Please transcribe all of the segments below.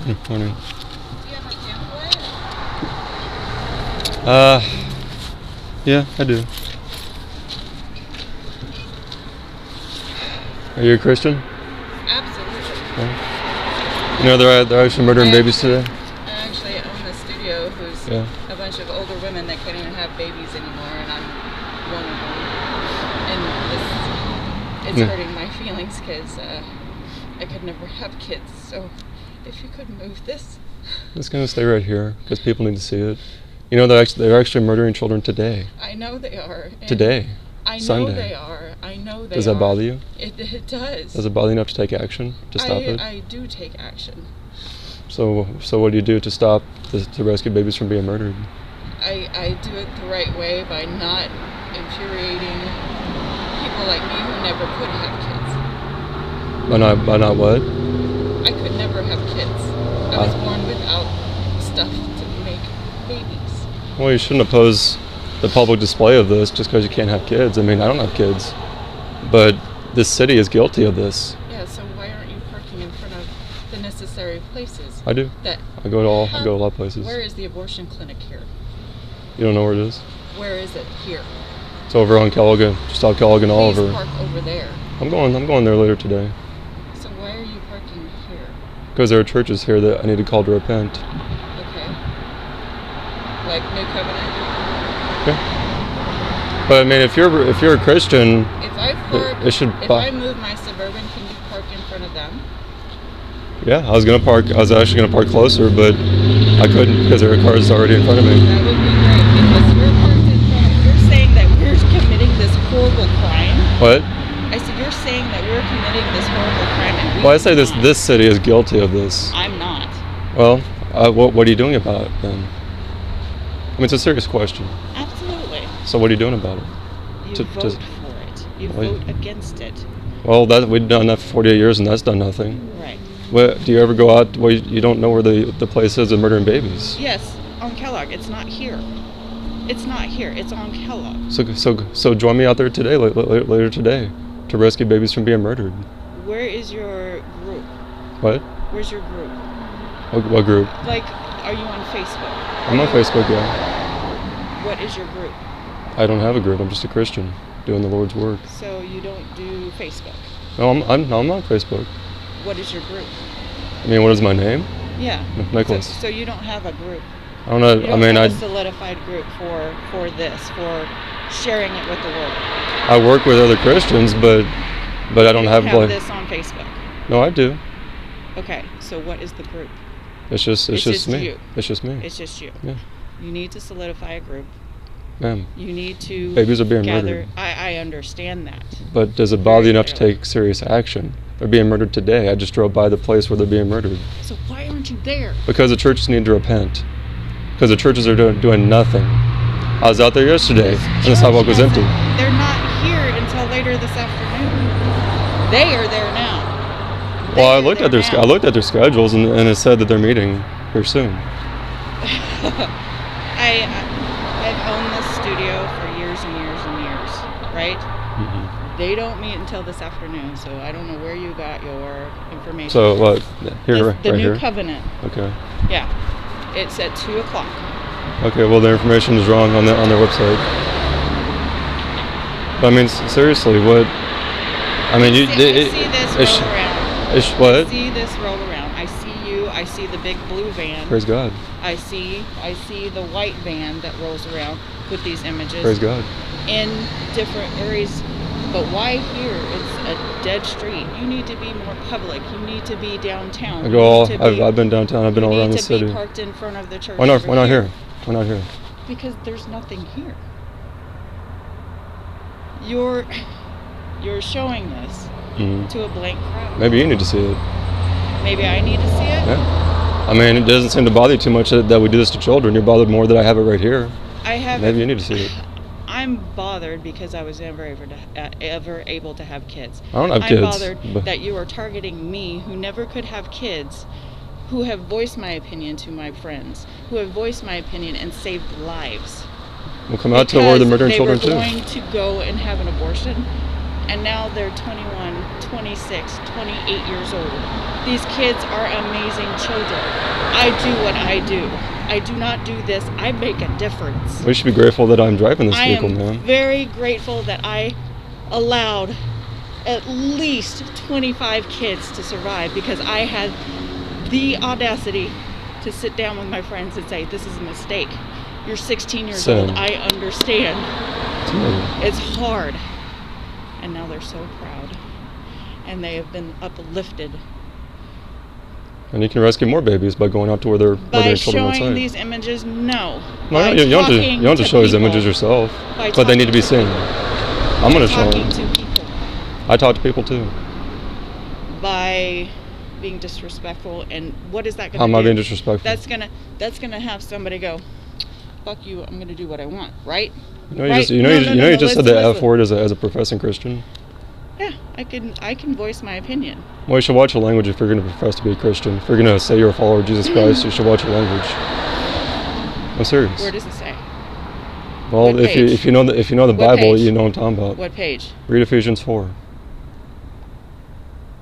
Morning. Do you have a pamphlet? Yeah, I do. Are you a Christian? Absolutely. Yeah. You know they're actually murdering babies today? I actually own a studio who's a bunch of older women that can't even have babies anymore, and I'm one of them. And it's hurting my feelings because I could never have kids. So if you could move this. I'm just gonna stay right here because people need to see it. You know they're actually murdering children today. I know they are. Today. I know Sunday. they are. I know they are. Does that bother you? It does. Does it bother you enough to take action to stop it? I do take action. So what do you do to stop to rescue babies from being murdered? I do it the right way by not infuriating people like me who never could have kids. By not what? I could never have kids. I was born without stuff to make babies. Well, you shouldn't oppose the public display of this just because you can't have kids. I mean, I don't have kids, but this city is guilty of this. Yeah, so why aren't you parking in front of the necessary places? I do. I go to a lot of places. Where is the abortion clinic here? You don't know where it is? Where is it here? It's over on Kellogg, just off Kellogg and Oliver. Please park over there. I'm going there later today. So why are you parking here? Because there are churches here that I need to call to repent. Okay. Like New Covenant? Yeah. But I mean, if you're a Christian, if I move my Suburban, can you park in front of them? Yeah, I was actually gonna park closer, but I couldn't because there are cars already in front of me. That would be great because you're parked in front. You're saying that we're committing this horrible crime. What? I said you're saying that we're committing this horrible crime, and well, I say this city is guilty of this. I'm not. Well, what are you doing about it then? I mean, it's a serious question. Absolutely. So what are you doing about it? You vote for it. You vote against it. Well, we've done that for 48 years, and that's done nothing. Right. What, do you ever go out where you don't know where the place is of murdering babies? Yes, on Kellogg. It's not here. It's not here. It's on Kellogg. So join me out there today, later today, to rescue babies from being murdered. Where is your group? What? Where's your group? What group? Like, are you on Facebook? I'm on Facebook, yeah. What is your group? I don't have a group. I'm just a Christian doing the Lord's work. So you don't do Facebook? No, I'm not on Facebook. What is your group? I mean, what is my name? Yeah. Nicholas. So you don't have a group. I don't know. You don't have a solidified group for sharing it with the world. I work with other Christians, but I don't have this on Facebook. No, I do. Okay. So what is the group? It's just me. You. It's just me. It's just you. Yeah. You need to solidify a group. Ma'am. You need to babies are being murdered. I understand that. But does it bother you enough to take serious action? They're being murdered today. I just drove by the place where they're being murdered. So why aren't you there? Because the churches need to repent. Because the churches are doing nothing. I was out there yesterday and the sidewalk was empty. They're not here until later this afternoon. They are there now. Well, I looked at their schedules and it said that they're meeting here soon. I've owned this studio for years and years and years, right? Mm-hmm. They don't meet until this afternoon, so I don't know where you got your information. So what? Here, the right New here? Covenant. Okay. Yeah, it's at 2:00. Okay, well the information is wrong on their website. But I mean, seriously, what? I mean, I see this roll around. What? I see this roll around. I see you. I see the big blue van. Praise God. I see the white van that rolls around with these images. Praise God. In different areas. But why here? It's a dead street. You need to be more public. You need to be downtown. I've been downtown. I've been all around the city. You need to be parked in front of the church. Why not here? Why not here? Because there's nothing here. You're showing this to a blank crowd. Maybe you need to see it. Maybe I need to see it? Yeah. I mean, it doesn't seem to bother you too much that we do this to children. You're bothered more that I have it right here. Maybe you need to see it. I'm bothered because I was never ever able to have kids. I don't have kids. I'm bothered that you are targeting me, who never could have kids, who have voiced my opinion to my friends, who have voiced my opinion and saved lives. We'll come out to where they're murdering children too. They were going to go and have an abortion, and now they're 21, 26, 28 years old. These kids are amazing children. I do what I do. I do not do this. I make a difference. We should be grateful that I'm driving this vehicle, man. I am very grateful that I allowed at least 25 kids to survive, because I had the audacity to sit down with my friends and say, this is a mistake. You're 16 years old. I understand. It's hard. And now they're so proud. And they have been uplifted. And you can rescue more babies by going out to where they're children outside. By showing these images, no. No, you don't have to show these images yourself. But they need to be seen. I'm going to show them. Talking to people. I talk to people too. By being disrespectful, and what is that going to do? How am I being disrespectful? That's gonna have somebody go, fuck you, I'm gonna do what I want, right? You just said the F word as a professing Christian. Yeah, I can voice my opinion. Well, you should watch your language if you're going to profess to be a Christian. If you're going to say you're a follower of Jesus Christ, you should watch your language. I'm serious. Where does it say? Well, if you know the Bible, page? You know what I'm talking about. What page? Read Ephesians 4.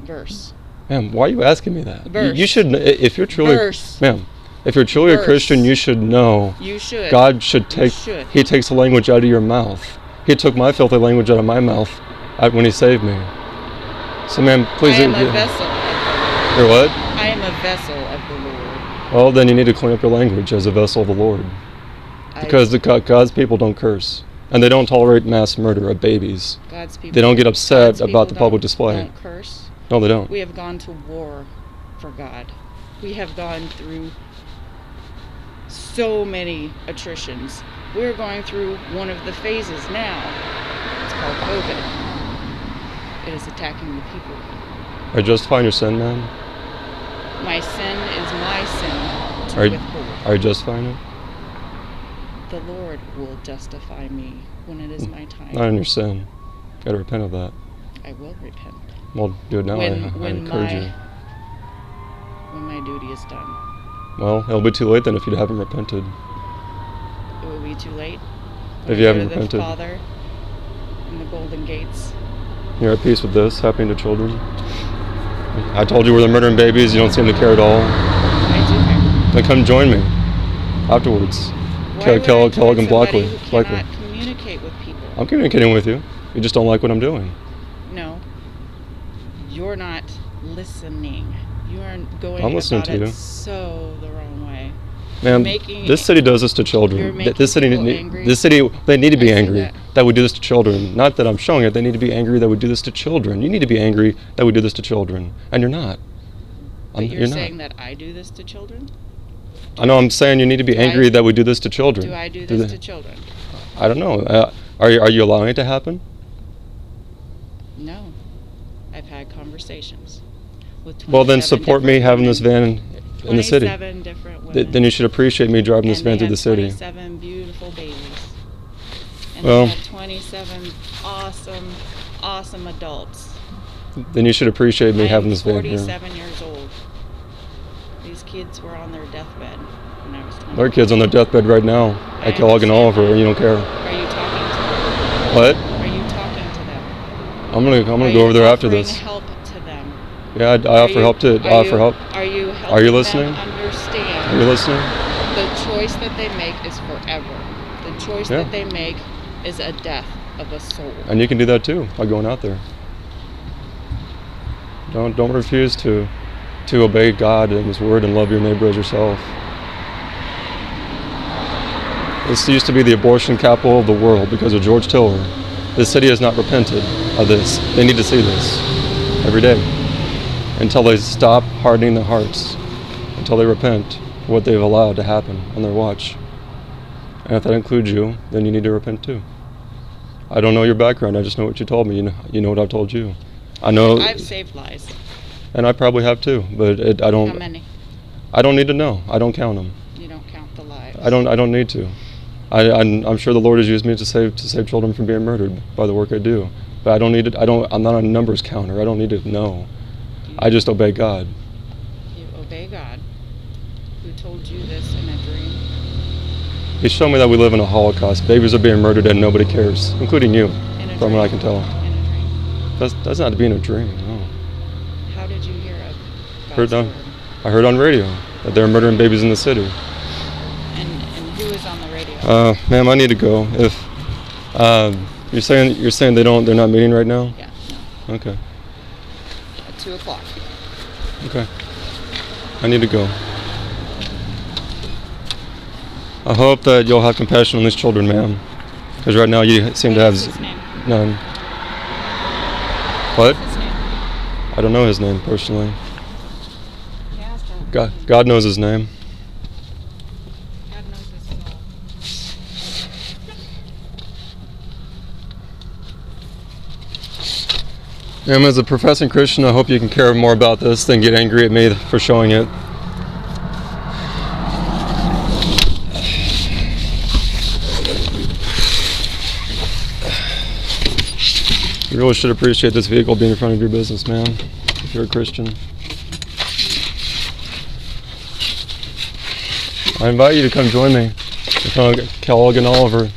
Verse. Ma'am, why are you asking me that? Verse. You should, if you're truly, verse. Ma'am, if you're truly a Christian, you should know. You should. God should take. He takes the language out of your mouth. He took my filthy language out of my mouth when He saved me. So, ma'am, please. I am a vessel. You're what? I am a vessel of the Lord. Well, then you need to clean up your language as a vessel of the Lord. Because God's people don't curse. And they don't tolerate mass murder of babies. God's people. They don't get upset about the public display. Don't curse. No, they don't. We have gone to war for God. We have gone through so many attritions. We're going through one of the phases now. It's called COVID. It is attacking the people. Are you justifying your sin, man? My sin is my sin to withhold. Are you justifying it? The Lord will justify me when it is my time. Not in your sin. You gotta repent of that. I will repent. Well, do it now. I encourage you. When my duty is done. Well, it'll be too late then if you haven't repented. It will be too late. If you haven't repented. The Father in the golden gates. You're at peace with this, happening to children. I told you we're the murdering babies. You don't seem to care at all. I do care. Then come join me afterwards. Kellogg and Blackley. Who cannot communicate with people. I'm communicating with you. You just don't like what I'm doing. No. You're not listening. You are going I'm listening about to you. It so the wrong way. Man, this city does this to children. This city, they need to be angry that we do this to children. Not that I'm showing it. They need to be angry that we do this to children. You need to be angry that we do this to children, and you're not. But you're saying that I do this to children? I know. I'm saying you need to be angry that we do this to children. Do I do this to children? I don't know. Are you allowing it to happen? No. I've had conversations with 27 Well, then support me having this van in the city. 27 different women. Then you should appreciate me driving this van through the city. 27 beautiful babies. And well, they had 27 awesome adults. Then you should appreciate me having this van here. 47 years old. These kids were on their deathbed when I was 20. There are kids on their deathbed right now at Kellogg and Oliver, and you don't care. Are you talking to them? What? Are you talking to them? I'm gonna go over there after this. Help to them? Yeah, I offer help to. I offer help. Are you helping Are you listening? them understand? Are you listening? The choice that they make is forever. The choice that they make is a death of a soul. And you can do that too by going out there. Don't refuse to obey God and His Word and love your neighbor as yourself. This used to be the abortion capital of the world because of George Tiller. This city has not repented of this. They need to see this every day until they stop hardening their hearts, until they repent for what they've allowed to happen on their watch. And if that includes you, then you need to repent too. I don't know your background. I just know what you told me. You know what I've told you. I know. I've saved lives. And I probably have too, but I don't. How many? I don't need to know. I don't count them. You don't count the lives. I don't need to. I'm sure the Lord has used me to save children from being murdered by the work I do. But I don't need it. I'm not a numbers counter. I don't need to know. I just obey God. You obey God. Who told you this in a dream? He showed me that we live in a Holocaust. Babies are being murdered and nobody cares, including you, from what I can tell. In a dream. That's not being a dream. No. How did you hear of God's word? I heard on radio that they're murdering babies in the city. And who is on the radio? Ma'am, I need to go. If you're saying they're not meeting right now? Yeah. No. Okay. At 2:00. Okay. I need to go. I hope that you'll have compassion on these children, ma'am. Because right now you seem to have What's his name? none. What? What's his name? I don't know his name personally. He has to have a name. God knows his name. God knows his soul. Ma'am, as a professing Christian, I hope you can care more about this than get angry at me for showing it. You really should appreciate this vehicle being in front of your business, ma'am, if you're a Christian. I invite you to come join me in front of Kellogg and Oliver.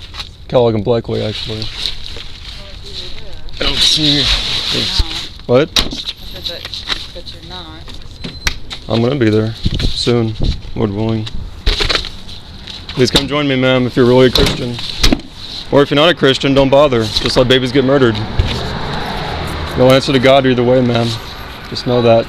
Kellogg and Blakely, actually. Oh, see. What? I said but you're not. I'm going to be there soon, Lord willing. Please come join me, ma'am, if you're really a Christian. Or if you're not a Christian, don't bother. Just let babies get murdered. You'll answer to God either way, ma'am. Just know that.